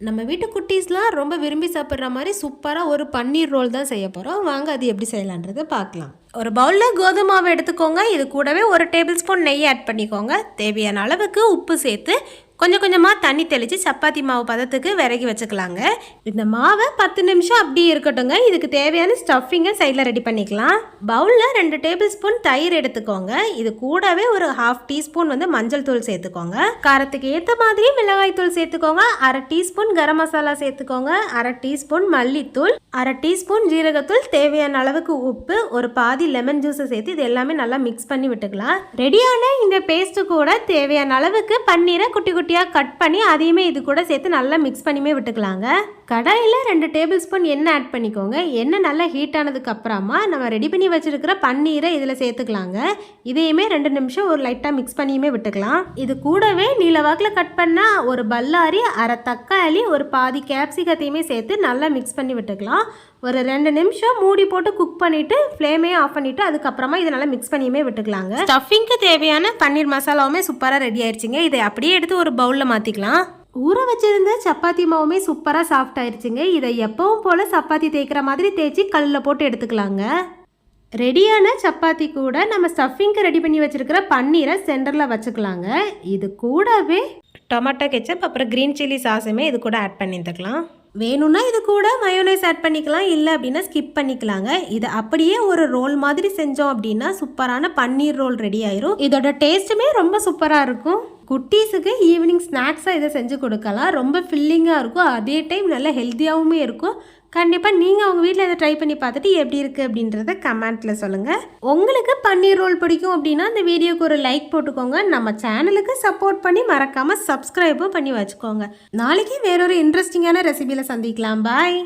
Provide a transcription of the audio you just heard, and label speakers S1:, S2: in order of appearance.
S1: நம்ம வீட்டு குட்டீஸ்லாம் ரொம்ப விரும்பி சாப்பிட்ற மாதிரி சூப்பராக ஒரு பன்னீர் ரோல் தான் செய்ய போகிறோம். வாங்க அது எப்படி செய்யலான்றதை பார்க்கலாம். ஒரு பவுலில் கோதுமை மாவு எடுத்துக்கோங்க. இது கூடவே 1 டேபிள் ஸ்பூன் நெய் ஆட் பண்ணிக்கோங்க. தேவையான அளவுக்கு உப்பு சேர்த்து கொஞ்சம் கொஞ்சமாக தண்ணி தெளித்து சப்பாத்தி மாவு பதத்துக்கு விறகி வச்சுக்கலாங்க. இந்த மாவை 10 நிமிஷம் அப்படியே இருக்கட்டுங்க. இதுக்கு தேவையான ஸ்டஃபிங்கை சைடில் ரெடி பண்ணிக்கலாம். பவுலில் 2 டேபிள் ஸ்பூன் தயிர் எடுத்துக்கோங்க. இது கூடவே ஒரு 1/2 டீஸ்பூன் மஞ்சள் தூள் சேர்த்துக்கோங்க. காரத்துக்கு ஏற்ற மாதிரி மிளகாய் தூள் சேர்த்துக்கோங்க. 1/2 டீஸ்பூன் கரம் மசாலா சேர்த்துக்கோங்க. 1/2 டீஸ்பூன் மல்லித்தூள், 1/2 டீஸ்பூன் ஜீரகத்தூள், தேவையான அளவுக்கு உப்பு, ஒரு பாதி லெமன் ஜூஸை சேர்த்து இது எல்லாமே நல்லா மிக்ஸ் பண்ணி விட்டுக்கலாம். ரெடியான இந்த பேஸ்ட்டு கூட தேவையான அளவுக்கு பன்னீரை குட்டி குட்டியாக கட் பண்ணி அதையுமே இது கூட சேர்த்து நல்லா மிக்ஸ் பண்ணியுமே விட்டுக்கலாங்க. கடாயில் 2 டேபிள் ஸ்பூன் எண்ணெய் ஆட் பண்ணிக்கோங்க. எண்ணெய் நல்லா ஹீட் ஆனதுக்கு அப்புறமா நம்ம ரெடி பண்ணி வச்சிருக்கிற பன்னீரை இதில் சேர்த்துக்கலாங்க. இதையுமே 2 நிமிஷம் ஒரு லைட்டாக மிக்ஸ் பண்ணியுமே விட்டுக்கலாம். இது கூடவே நீளவாக்கில் கட் பண்ணால் ஒரு பல்லாரி, 1/2 தக்காளி, ஒரு பாதி கேப்சிகத்தையுமே சேர்த்து நல்லா மிக்ஸ் பண்ணி விட்டுக்கலாம். ஒரு 2 நிமிஷம் மூடி போட்டு குக் பண்ணிவிட்டு ஃப்ளேமே ஆஃப் பண்ணிவிட்டு அதுக்கப்புறமா இதை நல்லா மிக்ஸ் பண்ணியுமே விட்டுக்கலாங்க. ஸ்டஃபிங்க்கு தேவையான பன்னீர் மசாலாவுமே சூப்பராக ரெடி ஆயிடுச்சுங்க. இதை அப்படியே எடுத்து ஒரு பவுலில் மாற்றிக்கலாம். ஊற வச்சிருந்த சப்பாத்தி மாவுமே சூப்பராக சாஃப்ட் ஆயிடுச்சுங்க. இதை எப்பவும் போல் சப்பாத்தி தேய்க்கிற மாதிரி தேய்ச்சி கல்லில் போட்டு எடுத்துக்கலாங்க. ரெடியான சப்பாத்தி கூட நம்ம ஸ்டஃபிங்க்கு ரெடி பண்ணி வச்சுருக்கிற பன்னீரை சென்டரில் வச்சுக்கலாங்க. இது கூடவே டொமேட்டோ கெச்சப் அப்புறம் க்ரீன் சில்லி சாஸுமே இது கூட ஆட் பண்ணிட்டுக்கலாம். வேணும்னா இது கூட மயோனைஸ் ஆட் பண்ணிக்கலாம், இல்லை அப்படின்னா ஸ்கிப் பண்ணிக்கலாங்க. இதை அப்படியே ஒரு ரோல் மாதிரி செஞ்சோம் அப்படின்னா சூப்பரான பன்னீர் ரோல் ரெடி ஆயிரும். இதோட டேஸ்ட்டுமே ரொம்ப சூப்பராக இருக்கும். குட்டீஸுக்கு ஈவினிங் ஸ்நாக்ஸாக இதை செஞ்சு கொடுக்கலாம். ரொம்ப ஃபில்லிங்காக இருக்கும், அதே டைம் நல்லா ஹெல்த்தியாகவும் இருக்கும். கண்டிப்பாக நீங்கள் உங்கள் வீட்டில் இதை ட்ரை பண்ணி பார்த்துட்டு எப்படி இருக்குது அப்படின்றத கமெண்ட்டில் சொல்லுங்கள். உங்களுக்கு பன்னீர் ரோல் பிடிக்கும் அப்படின்னா இந்த வீடியோக்கு ஒரு லைக் போட்டுக்கோங்க. நம்ம சேனலுக்கு சப்போர்ட் பண்ணி மறக்காமல் சப்ஸ்கிரைபும் பண்ணி வச்சுக்கோங்க. நாளைக்கு வேறொரு இன்ட்ரெஸ்டிங்கான ரெசிபியில் சந்திக்கலாம். பாய்.